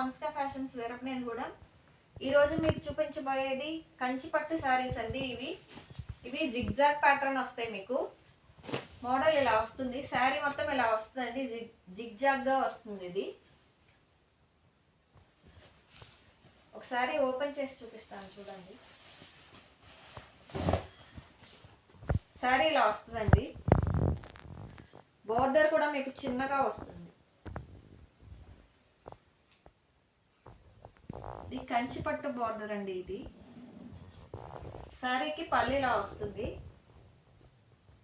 హంస ఫ్యాషన్స్ తరపు నేను కూడా ఈరోజు మీకు చూపించబోయేది కంచిపట్టు శారీస్ అండి. ఇవి జిగ్జాగ్ ప్యాటర్న్ వస్తాయి. మీకు మోడల్ ఇలా వస్తుంది. శారీ మొత్తం ఇలా వస్తుందండి. జిగ్జాగ్గా వస్తుంది. ఇది ఒకసారి ఓపెన్ చేసి చూపిస్తాను చూడండి. శారీ ఇలా వస్తుందండి. బోర్డర్ కూడా మీకు చిన్నగా వస్తుంది. ఇది కంచిపట్టు బోర్డర్ అండి. ఇది శారీకి పళ్ళు ఇలా వస్తుంది.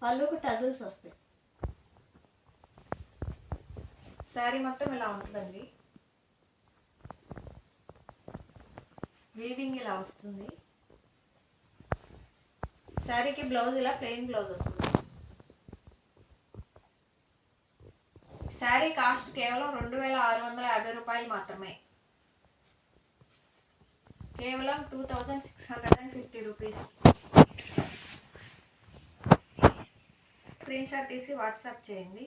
పళ్ళుకు టజల్స్ వస్తాయి. శారీ మొత్తం ఇలా ఉంటుందండి. వీవింగ్ ఇలా వస్తుంది. శారీకి బ్లౌజ్ ఇలా ప్లెయిన్ బ్లౌజ్ వస్తుంది. శారీ కాస్ట్ కేవలం 2650 రూపాయలు మాత్రమే. కేవలం 2650 రూపీస్. స్క్రీన్ షాట్ తీసి వాట్సాప్ చేయండి.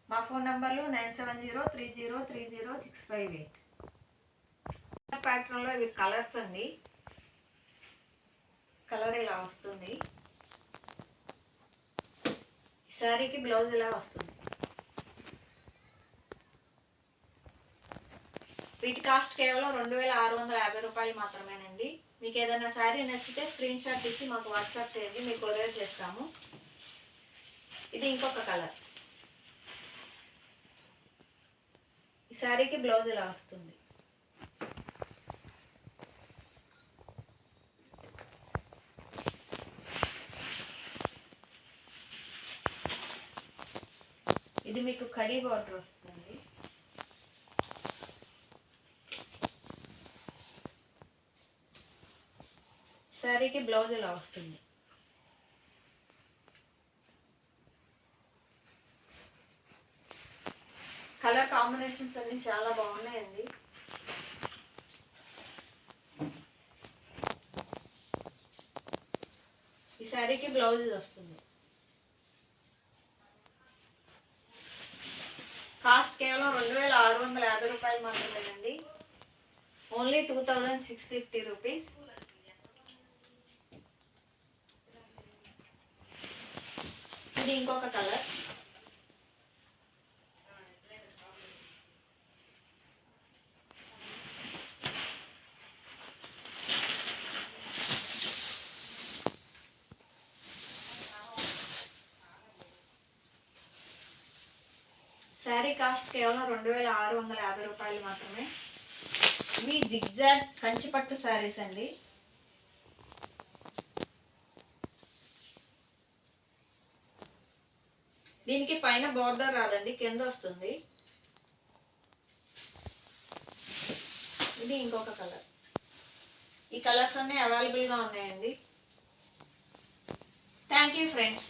మా ఫోన్ నంబర్లు 9703030658. ప్యాటర్న్లో ఇవి కలర్స్ అండి. కలర్ ఇలా వస్తుంది. శారీకి బ్లౌజ్ ఇలా వస్తుంది. వీటి కాస్ట్ కేవలం 2650 రూపాయలు మాత్రమేనండి. మీకు ఏదైనా శారీ నచ్చితే స్క్రీన్ షాట్ తీసి మాకు వాట్సాప్ చేయండి. మీకు కొరియర్ చేస్తాము. ఇది ఇంకొక కలర్. ఈ శారీకి బ్లౌజ్ ఇలా వస్తుంది. ఇది మీకు కడీ బార్డర్ వస్తుంది. శారీకి బ్లౌజ్ ఇలా వస్తుంది. కలర్ కాంబినేషన్స్ అన్ని చాలా బాగున్నాయండి. ఈ శారీకి బ్లౌజ్ వస్తుంది. కాస్ట్ కేవలం 2650 రూపాయలు మాత్రమేనండి. Only 2650 rupees. ఇది ఇంకొక కలర్. శారీ కాస్ట్ కేవలం 2650 రూపాయలు మాత్రమే. ఇవి జిగ్జాగ్ కంచిపట్టు శారీస్ అండి. దీనికి పైన బోర్డర్ రాదండి, కింద వస్తుంది. ఇది ఇంకొక కలర్. ఈ కలర్స్ అన్నీ అవైలబుల్గా ఉన్నాయండి. Thank you friends.